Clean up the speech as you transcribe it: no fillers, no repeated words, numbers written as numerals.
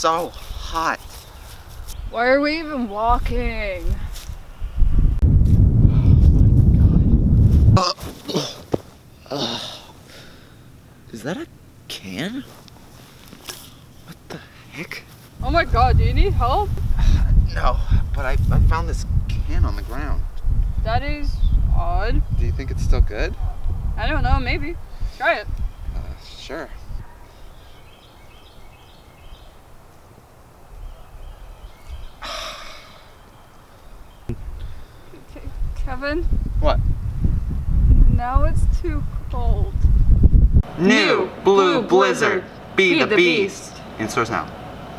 so hot. Why are we even walking? Is that a can? What the heck? Oh my god, do you need help? No, but I found this can on the ground. That is odd. Do you think it's still good? I don't know, maybe. Try it. Sure. Kevin? What? Now it's too cold. New Blue Blizzard. Be the beast. In stores now.